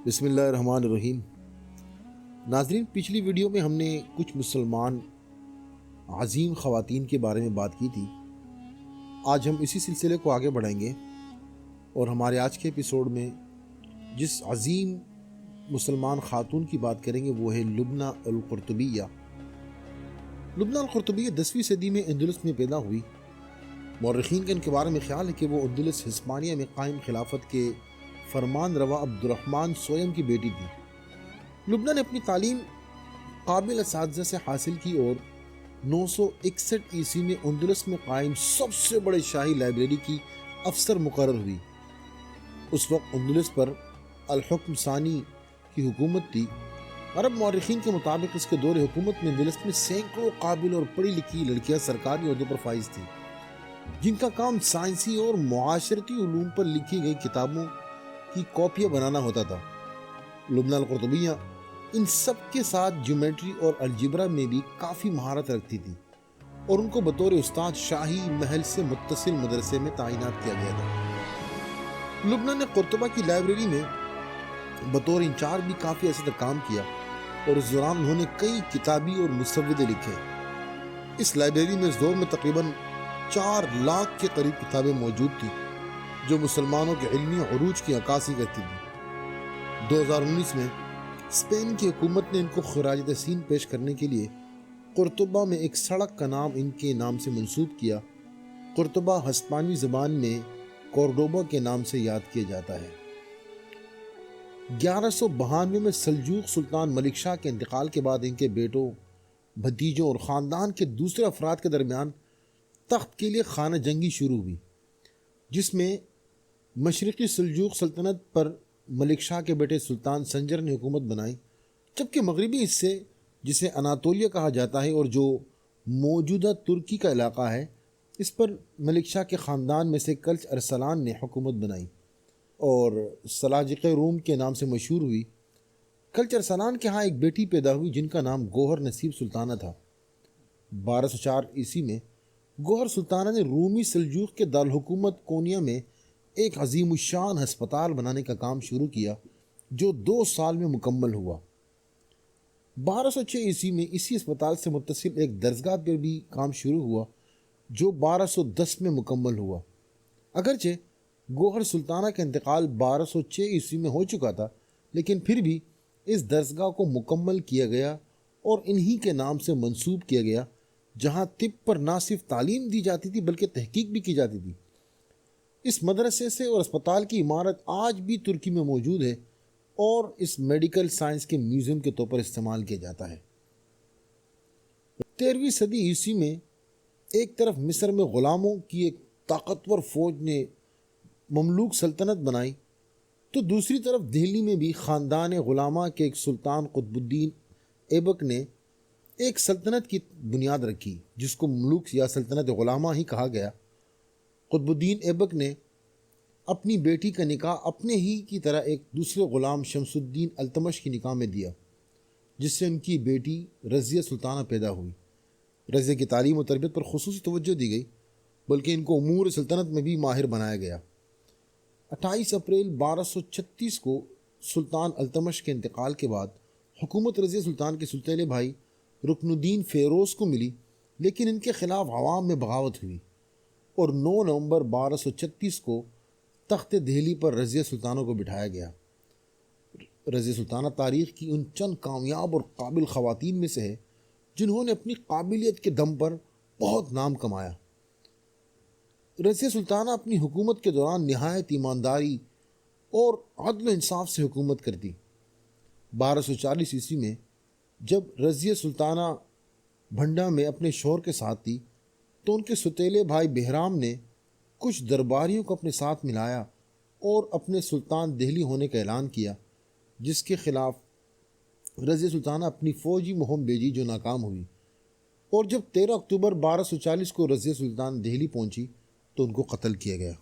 بسم اللہ الرحمن الرحیم۔ ناظرین، پچھلی ویڈیو میں ہم نے کچھ مسلمان عظیم خواتین کے بارے میں بات کی تھی۔ آج ہم اسی سلسلے کو آگے بڑھائیں گے اور ہمارے آج کے ایپیسوڈ میں جس عظیم مسلمان خاتون کی بات کریں گے وہ ہے لبنہ القرطبیہ۔ لبنہ القرطبیہ 10ویں صدی میں اندلس میں پیدا ہوئی۔ مورخین کا ان کے بارے میں خیال ہے کہ وہ اندلس ہسپانیہ میں قائم خلافت کے فرمان روا عبد الرحمن سویم کی بیٹی تھی۔ لبنہ نے اپنی تعلیم قابل اساتذہ سے حاصل کی اور 961 عیسوی میں اندلس میں قائم سب سے بڑے شاہی لائبریری کی افسر مقرر ہوئی۔ اس وقت اندلس پر الحکم ثانی کی حکومت تھی۔ عرب مورخین کے مطابق اس کے دور حکومت میں اندلس میں سینکڑوں قابل اور پڑھی لکھی لڑکیاں سرکاری عہدوں پر فائز تھیں، جن کا کام سائنسی اور معاشرتی علوم پر لکھی گئی کتابوں کی کاپیاں بنانا ہوتا تھا۔ لبنہ القرطبیہ ان سب کے ساتھ جیومیٹری اور الجبرا میں بھی کافی مہارت رکھتی تھی اور ان کو بطور استاد شاہی محل سے متصل مدرسے میں تعینات کیا گیا تھا۔ لبنہ نے قرطبہ کی لائبریری میں بطور انچارج بھی کافی عرصے تک کام کیا اور اس دوران انہوں نے کئی کتابی اور مسودے لکھے۔ اس لائبریری میں اس دور میں تقریباً 4 لاکھ کے قریب کتابیں موجود تھیں جو مسلمانوں کے علمی عروج کی عکاسی کرتی تھی۔ 2019 میں اسپین کی حکومت نے ان کو خراج تحسین پیش کرنے کے لیے قرطبہ میں ایک سڑک کا نام ان کے نام سے منسوب کیا۔ قرطبہ ہسپانوی زبان میں کورڈوبا کے نام سے یاد کیا جاتا ہے۔ 1192 میں سلجوق سلطان ملک شاہ کے انتقال کے بعد ان کے بیٹوں، بھتیجوں اور خاندان کے دوسرے افراد کے درمیان تخت کے لیے خانہ جنگی شروع ہوئی، جس میں مشرقی سلجوق سلطنت پر ملک شاہ کے بیٹے سلطان سنجر نے حکومت بنائی، جبکہ مغربی حصے جسے اناطولیہ کہا جاتا ہے اور جو موجودہ ترکی کا علاقہ ہے، اس پر ملک شاہ کے خاندان میں سے کلچ ارسلان نے حکومت بنائی اور سلاجقہ روم کے نام سے مشہور ہوئی۔ کلچ ارسلان کے ہاں ایک بیٹی پیدا ہوئی جن کا نام گوہر نصیب سلطانہ تھا۔ 1204 عیسوی میں گوہر سلطانہ نے رومی سلجوق کے دارالحکومت کونیا میں ایک عظیم الشان ہسپتال بنانے کا کام شروع کیا جو 2 سال میں مکمل ہوا۔ 1206 عیسوی میں اسی ہسپتال سے متصل ایک درسگاہ پر بھی کام شروع ہوا جو 1210 میں مکمل ہوا۔ اگرچہ گوہر سلطانہ کا انتقال 1206 عیسوی میں ہو چکا تھا، لیکن پھر بھی اس درسگاہ کو مکمل کیا گیا اور انہی کے نام سے منسوب کیا گیا، جہاں طب پر نہ صرف تعلیم دی جاتی تھی بلکہ تحقیق بھی کی جاتی تھی۔ اس مدرسے سے اور اسپتال کی عمارت آج بھی ترکی میں موجود ہے اور اس میڈیکل سائنس کے میوزیم کے طور پر استعمال کیا جاتا ہے۔ 13ویں صدی عیسوی میں ایک طرف مصر میں غلاموں کی ایک طاقتور فوج نے مملوک سلطنت بنائی تو دوسری طرف دہلی میں بھی خاندان غلامہ کے ایک سلطان قطب الدین ایبک نے ایک سلطنت کی بنیاد رکھی جس کو مملوک یا سلطنت غلامہ ہی کہا گیا۔ قطب الدین ایبک نے اپنی بیٹی کا نکاح اپنے ہی کی طرح ایک دوسرے غلام شمس الدین التمش کی نکاح میں دیا، جس سے ان کی بیٹی رضیہ سلطانہ پیدا ہوئی۔ رضیہ کی تعلیم و تربیت پر خصوصی توجہ دی گئی، بلکہ ان کو امور سلطنت میں بھی ماہر بنایا گیا۔ 28 اپریل 1236 کو سلطان التمش کے انتقال کے بعد حکومت رضیہ سلطان کے سلطان بھائی رکن الدین فیروز کو ملی، لیکن ان کے خلاف عوام میں بغاوت ہوئی اور 9 نومبر 1236 کو تخت دہلی پر رضیہ سلطانہ کو بٹھایا گیا۔ رضیہ سلطانہ تاریخ کی ان چند کامیاب اور قابل خواتین میں سے ہے جنہوں نے اپنی قابلیت کے دم پر بہت نام کمایا۔ رضیہ سلطانہ اپنی حکومت کے دوران نہایت ایمانداری اور عدل و انصاف سے حکومت کرتی۔ 1240 عیسوی میں جب رضیہ سلطانہ بھنڈا میں اپنے شوہر کے ساتھ تھی تو ان کے ستیلے بھائی بہرام نے کچھ درباریوں کو اپنے ساتھ ملایا اور اپنے سلطان دہلی ہونے کا اعلان کیا، جس کے خلاف رضیہ سلطانہ اپنی فوجی مہم بھیجی جو ناکام ہوئی، اور جب 13 اکتوبر 1240 کو رضیہ سلطان دہلی پہنچی تو ان کو قتل کیا گیا۔